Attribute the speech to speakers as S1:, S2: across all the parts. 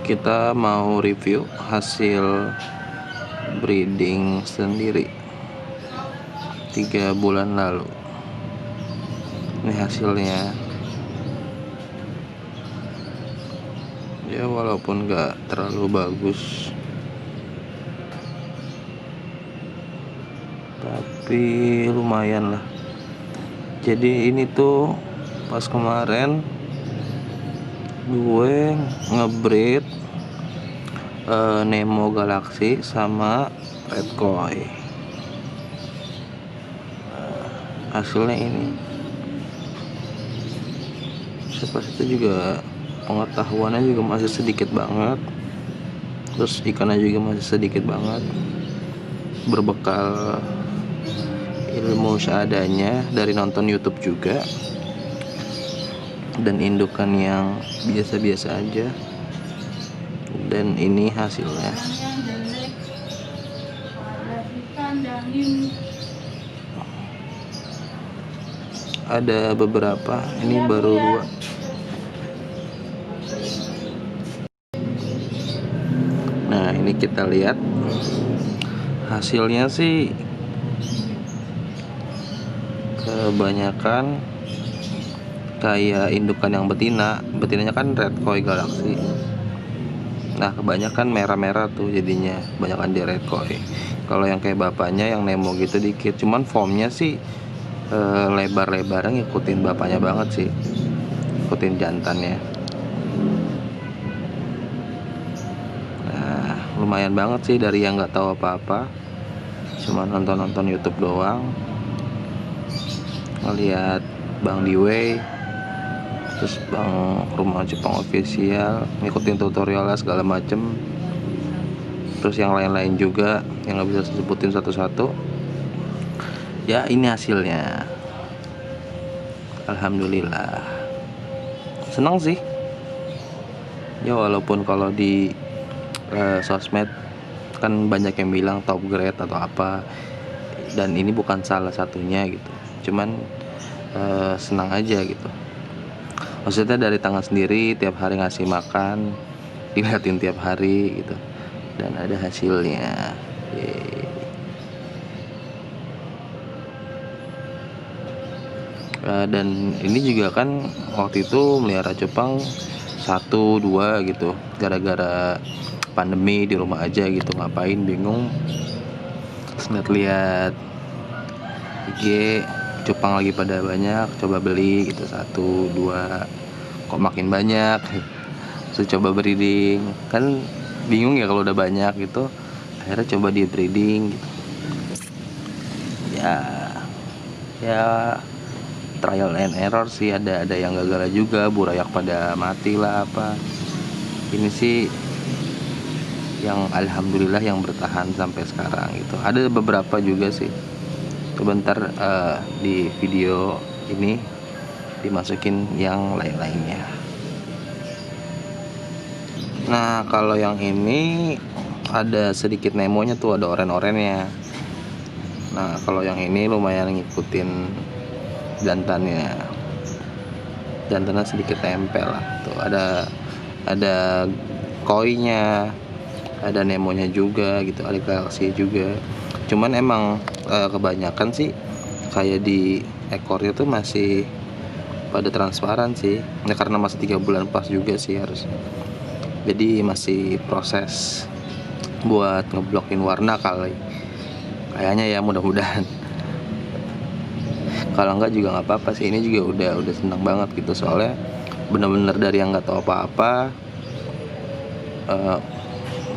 S1: Kita mau review hasil breeding sendiri 3 bulan lalu. Ini hasilnya. Ya walaupun gak terlalu bagus, tapi lumayan lah. Jadi ini tuh pas kemarin gue ngebreed Nemo Galaxy sama Red Koi. Hasilnya ini. Pas itu juga pengetahuannya juga masih sedikit banget, terus ikannya juga masih sedikit banget. Berbekal ilmu seadanya dari nonton YouTube juga, dan indukan yang biasa-biasa aja. Dan ini hasilnya. Ada beberapa, ini baru 2. Nah, ini kita lihat hasilnya sih kebanyakan kayak indukan yang betinanya kan Red Koi Galaxy. Nah, kebanyakan merah-merah tuh jadinya, kebanyakan di Red Koi. Kalau yang kayak bapaknya yang Nemo gitu dikit, cuman formnya sih lebar-lebarnya ngikutin bapaknya banget sih, ngikutin jantannya. Nah, lumayan banget sih dari yang nggak tahu apa-apa, cuma nonton YouTube doang, ngeliat Bang Diwei, terus Bang Rumah Jepang Official, ngikutin tutorialnya segala macem, terus yang lain-lain juga yang nggak bisa sebutin satu-satu. Ya ini hasilnya. Alhamdulillah, senang sih ya, walaupun kalau di sosmed kan banyak yang bilang top grade atau apa, dan ini bukan salah satunya gitu, cuman senang aja gitu. Maksudnya dari tangan sendiri, tiap hari ngasih makan, dilihatin tiap hari gitu, dan ada hasilnya. Dan ini juga kan waktu itu melihara cupang 1-2 gitu, gara-gara pandemi di rumah aja gitu, ngapain bingung. Terus lihat IG cupang lagi pada banyak, coba beli gitu 1-2, kok makin banyak. Terus coba breeding, kan bingung ya kalau udah banyak gitu, akhirnya coba di breeding gitu. Ya trial and error sih, ada yang gagal juga, burayak pada mati lah apa. Ini sih yang alhamdulillah yang bertahan sampai sekarang gitu. Ada beberapa juga sih, sebentar di video ini dimasukin yang lain-lainnya. Nah, kalau yang ini ada sedikit Nemonya tuh, ada oren-orennya. Nah, kalau yang ini lumayan ngikutin jantannya sedikit tempel lah tuh, ada koinya, ada Nemonya juga gitu, ada Galaxy juga. Cuman emang kebanyakan sih kayak di ekornya tuh masih pada transparan sih, ya karena masih 3 bulan pas juga sih harusnya, jadi masih proses buat ngeblokin warna kayaknya ya, mudah-mudahan. Kalau enggak juga nggak apa-apa sih, ini juga udah senang banget gitu, soalnya bener-bener dari yang nggak tahu apa-apa,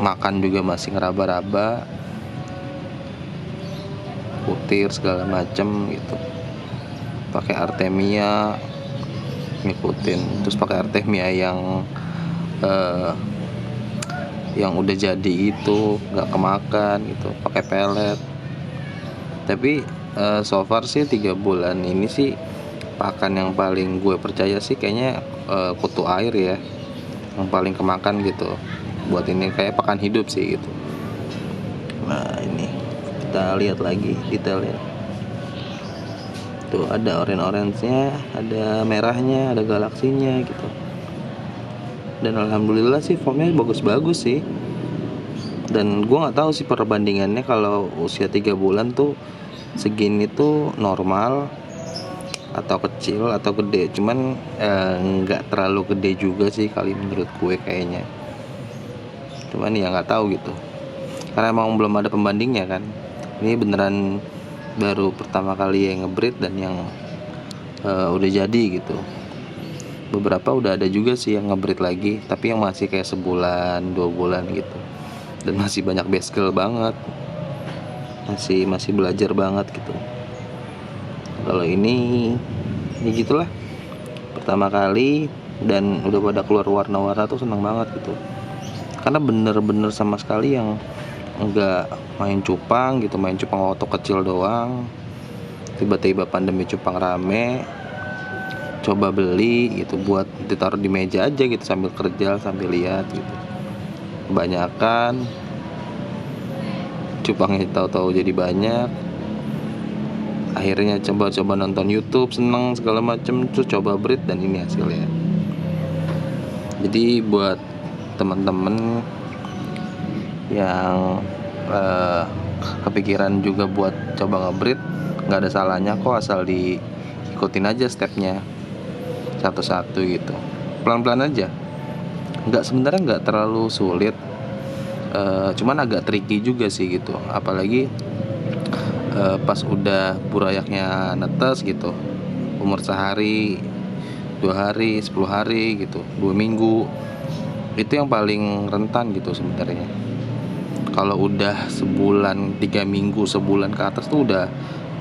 S1: makan juga masih ngeraba-raba, putir segala macem gitu, pakai Artemia ngikutin, terus pakai Artemia yang udah jadi itu nggak kemakan gitu, pakai pelet. Tapi so far sih 3 bulan ini sih pakan yang paling gue percaya sih kayaknya kutu air ya, yang paling kemakan gitu. Buat ini kayak pakan hidup sih gitu. Nah, ini kita lihat lagi detailnya. Tuh ada orange-nya, ada merahnya, ada galaksinya gitu. dan alhamdulillah sih formnya bagus-bagus sih. Dan gue nggak tahu sih perbandingannya kalau usia 3 bulan tuh segini tuh normal atau kecil atau gede. Cuman nggak terlalu gede juga sih kali menurut gue kayaknya. Cuman ya nggak tahu gitu, karena emang belum ada pembandingnya kan. Ini beneran baru pertama kali yang ngebreed dan yang udah jadi gitu. Beberapa udah ada juga sih yang ngebreed lagi, tapi yang masih kayak sebulan 2 bulan gitu, dan masih banyak baskel banget, masih belajar banget gitu. Kalau ini ya gitulah, pertama kali dan udah pada keluar warna-warna tuh seneng banget gitu, karena bener-bener sama sekali yang enggak main cupang gitu, main cupang waktu kecil doang. Tiba-tiba pandemi cupang rame, coba beli gitu buat ditaruh di meja aja gitu sambil kerja sambil lihat gitu. Kebanyakan cupangnya tahu-tahu jadi banyak. Akhirnya coba nonton YouTube, seneng segala macem, terus coba breed dan ini hasilnya. Jadi buat teman-teman yang kepikiran juga buat coba ngebreed, nggak ada salahnya kok, asal diikutin aja stepnya satu-satu gitu, pelan-pelan aja. Sebenarnya nggak terlalu sulit, cuman agak tricky juga sih gitu, apalagi pas udah burayaknya netes gitu, umur sehari, 2 hari, 10 hari gitu, 2 minggu, itu yang paling rentan gitu sebenarnya. Kalau udah sebulan, 3 minggu, sebulan ke atas tuh udah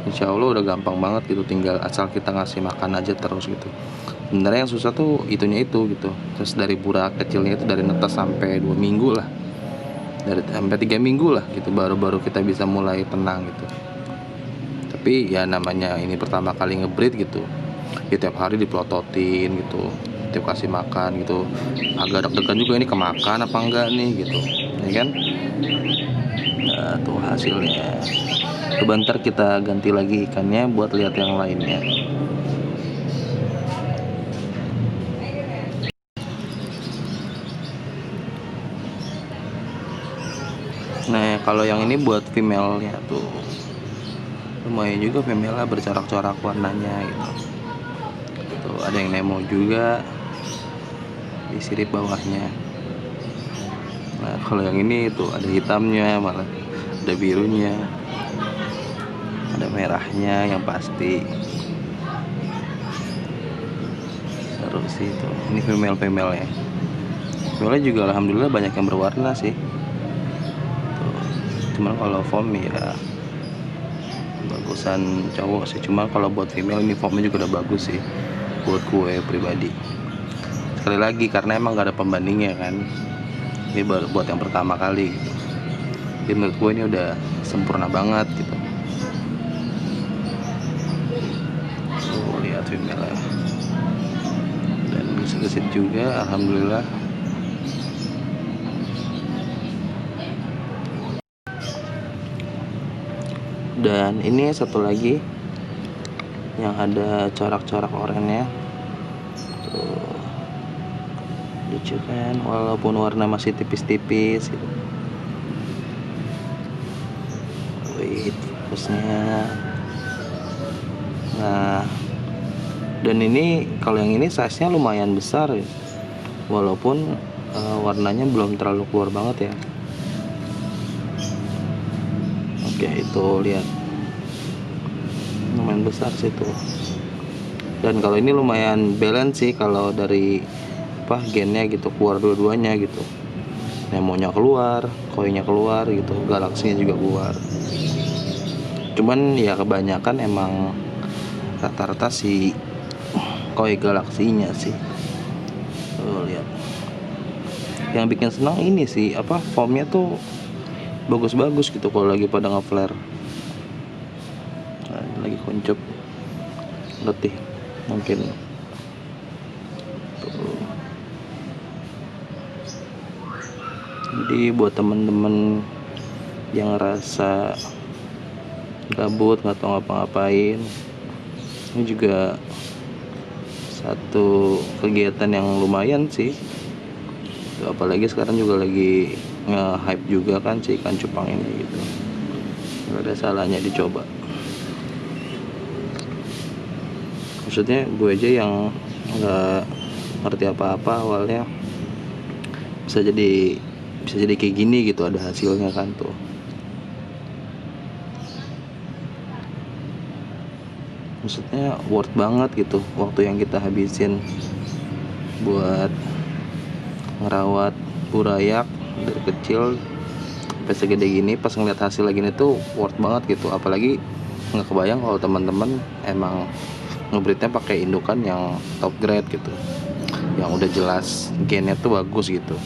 S1: insya Allah udah gampang banget gitu, tinggal asal kita ngasih makan aja terus gitu. Sebenarnya yang susah tuh itunya itu gitu, terus dari burayak kecilnya itu dari netes sampai 2 minggu lah, dari sampai 3 minggu lah gitu, baru kita bisa mulai tenang gitu. Tapi ya namanya ini pertama kali ngebreed gitu, ya tiap hari dipelototin gitu, tiap kasih makan gitu, agak deg-degan juga ini kemakan apa enggak nih gitu, ya kan. Nah, tuh hasilnya. Sebentar kita ganti lagi ikannya buat lihat yang lainnya. Nah, kalau yang ini buat female-nya tuh lumayan juga, female-nya bercorak-corak warnanya gitu. Tuh ada yang nemo juga di sirip bawahnya. Nah, kalau yang ini tuh ada hitamnya, malah ada birunya, ada merahnya yang pasti. Terus itu ini female-nya. Female juga alhamdulillah banyak yang berwarna sih. Tuh. Cuman kalau form ya bagusan cowok sih, cuma kalau buat female ini formnya juga udah bagus sih buat gue pribadi. Sekali lagi karena emang gak ada pembandingnya kan, ini baru buat yang pertama kali gitu. Jadi menurut gue ini udah sempurna banget gitu. Tuh lihat female dan bisa gesit juga alhamdulillah. Dan ini satu lagi yang ada corak-corak oranye. Tuh lucu kan, walaupun warna masih tipis-tipis gitu. Wait, fokusnya. Nah, dan ini kalau yang ini size-nya lumayan besar ya, walaupun warnanya belum terlalu keluar banget ya. Oke, itu lihat lumayan besar sih tuh. Dan kalau ini lumayan balance sih, kalau dari gennya gitu keluar dua-duanya gitu, nemonya keluar, koinya keluar gitu, galaksinya juga keluar. Cuman ya kebanyakan emang rata-rata si koi galaksinya sih. Lihat, yang bikin senang ini sih formnya tuh bagus-bagus gitu kalau lagi pada nge-flare. Nah, lagi kuncup letih mungkin. Tuh. Jadi buat temen-temen yang ngerasa gabut nggak tahu ngapa-ngapain, ini juga satu kegiatan yang lumayan sih Apalagi sekarang juga lagi nge-hype juga kan si ikan cupang ini gitu. Gak ada salahnya dicoba. Maksudnya gue aja yang nggak ngerti apa-apa awalnya bisa jadi kayak gini gitu, ada hasilnya kan tuh. Maksudnya worth banget gitu waktu yang kita habisin buat ngerawat burayak dari kecil sampai segede gini. Pas ngeliat hasil lagi ini tuh worth banget gitu. Apalagi nggak kebayang kalau teman-teman emang ngebreednya pakai indukan yang top grade gitu, yang udah jelas gennya tuh bagus gitu.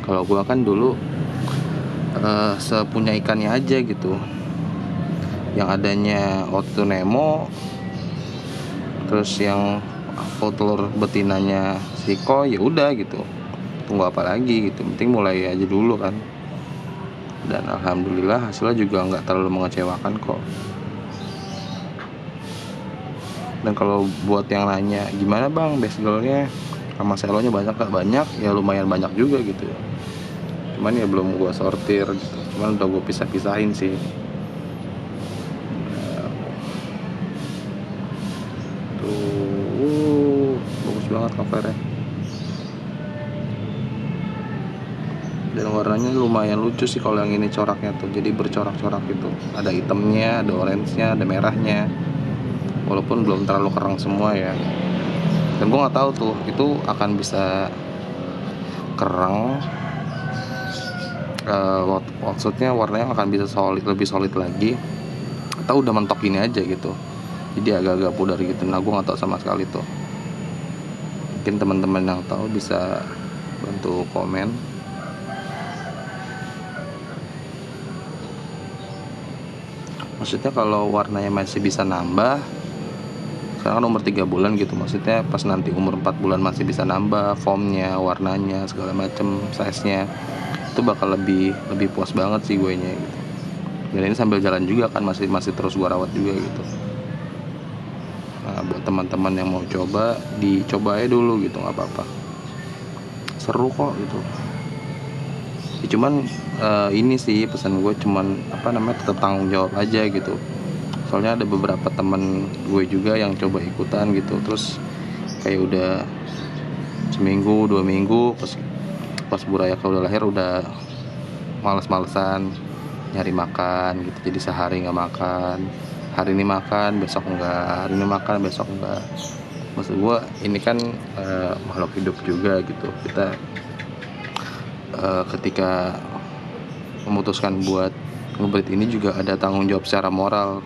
S1: Kalau gua kan dulu sepunya ikannya aja gitu, yang adanya waktu Nemo, terus yang full telur betinanya si koi, ya udah gitu, tunggu apa lagi gitu, penting mulai aja dulu kan. Dan alhamdulillah hasilnya juga nggak terlalu mengecewakan kok. Dan kalau buat yang nanya gimana bang best girlnya sama selonya banyak gak, banyak ya, lumayan banyak juga gitu ya. Cuman ya belum gua sortir gitu, cuman udah gua pisah-pisahin sih. Tuh bagus banget covernya, dan warnanya lumayan lucu sih kalau yang ini coraknya tuh, jadi bercorak-corak gitu, ada hitamnya, ada orange-nya, ada merahnya, walaupun belum terlalu kerang semua ya. Dan gue nggak tahu tuh itu akan bisa kerang, maksudnya warnanya akan bisa lebih solid lagi, atau udah mentok ini aja gitu, jadi agak-agak pudar gitu. Nah gue nggak tahu sama sekali tuh, mungkin teman-teman yang tahu bisa bantu komen. Maksudnya kalau warnanya masih bisa nambah, sekarang kan umur 3 bulan gitu, maksudnya pas nanti umur 4 bulan masih bisa nambah formnya, warnanya, segala macem, size-nya, itu bakal lebih puas banget sih gue nya gitu. Dan ini sambil jalan juga kan, masih terus gue rawat juga gitu. Nah buat teman-teman yang mau coba, dicoba aja dulu gitu, nggak apa-apa, seru kok gitu. Ya, cuman ini sih pesan gue, cuman tetap tanggung jawab aja gitu. Soalnya ada beberapa temen gue juga yang coba ikutan gitu, terus kayak udah seminggu 2 minggu pas burayak udah lahir udah males-malesan nyari makan gitu, jadi sehari nggak makan, hari ini makan besok enggak, hari ini makan besok enggak. Maksud gue ini kan makhluk hidup juga gitu, kita ketika memutuskan buat ngebreed ini juga ada tanggung jawab secara moral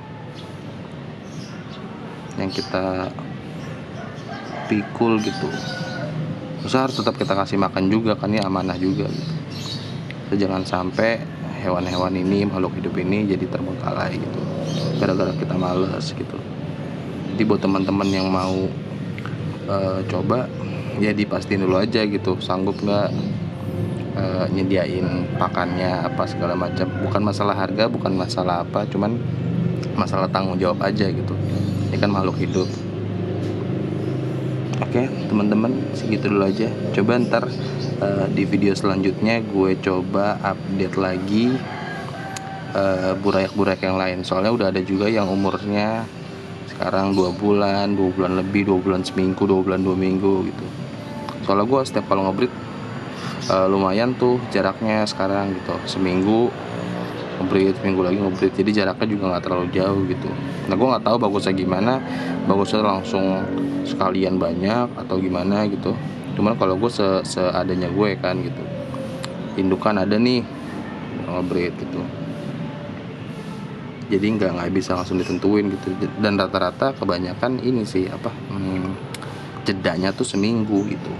S1: yang kita pikul gitu. Terus harus tetap kita kasih makan juga kan, ya amanah juga gitu. Jadi jangan sampai hewan-hewan ini, makhluk hidup ini jadi terbengkalai gitu gara-gara kita males gitu. Jadi buat teman-teman yang mau coba, ya dipastiin dulu aja gitu, sanggup nggak nyediain pakannya apa segala macam. Bukan masalah harga, bukan masalah apa, cuman masalah tanggung jawab aja gitu. Ini kan makhluk hidup. Oke teman-teman, segitu dulu aja. Coba ntar di video selanjutnya gue coba update lagi burayak-burayak yang lain. Soalnya udah ada juga yang umurnya sekarang 2 bulan lebih, 2 bulan seminggu, 2 bulan 2 minggu gitu. Soalnya gue setiap kalau ngebreed lumayan tuh jaraknya sekarang gitu, seminggu ngebreed, seminggu lagi ngebreed, jadi jaraknya juga nggak terlalu jauh gitu. Nah gue nggak tahu bagusnya gimana, bagusnya langsung sekalian banyak atau gimana gitu. Cuman kalau gue seadanya gue kan gitu, indukan ada nih ngebreed gitu, jadi nggak bisa langsung ditentuin gitu. Dan rata-rata kebanyakan ini sih jedanya tuh seminggu gitu.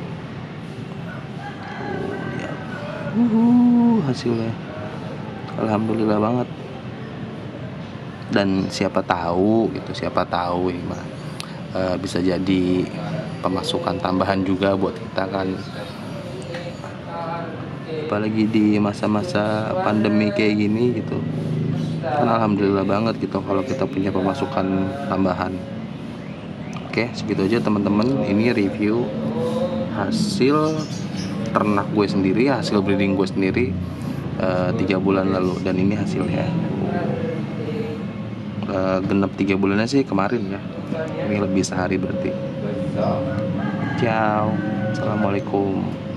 S1: Hasilnya alhamdulillah banget. Dan siapa tahu ini mah bisa jadi pemasukan tambahan juga buat kita kan, apalagi di masa-masa pandemi kayak gini gitu kan. Alhamdulillah banget gitu kalau kita punya pemasukan tambahan. Oke segitu aja teman-teman, ini review hasil ternak gue sendiri, hasil breeding gue sendiri 3 bulan lalu, dan ini hasilnya. Genep 3 bulannya sih kemarin ya, ini lebih sehari berarti. Ciao, assalamualaikum.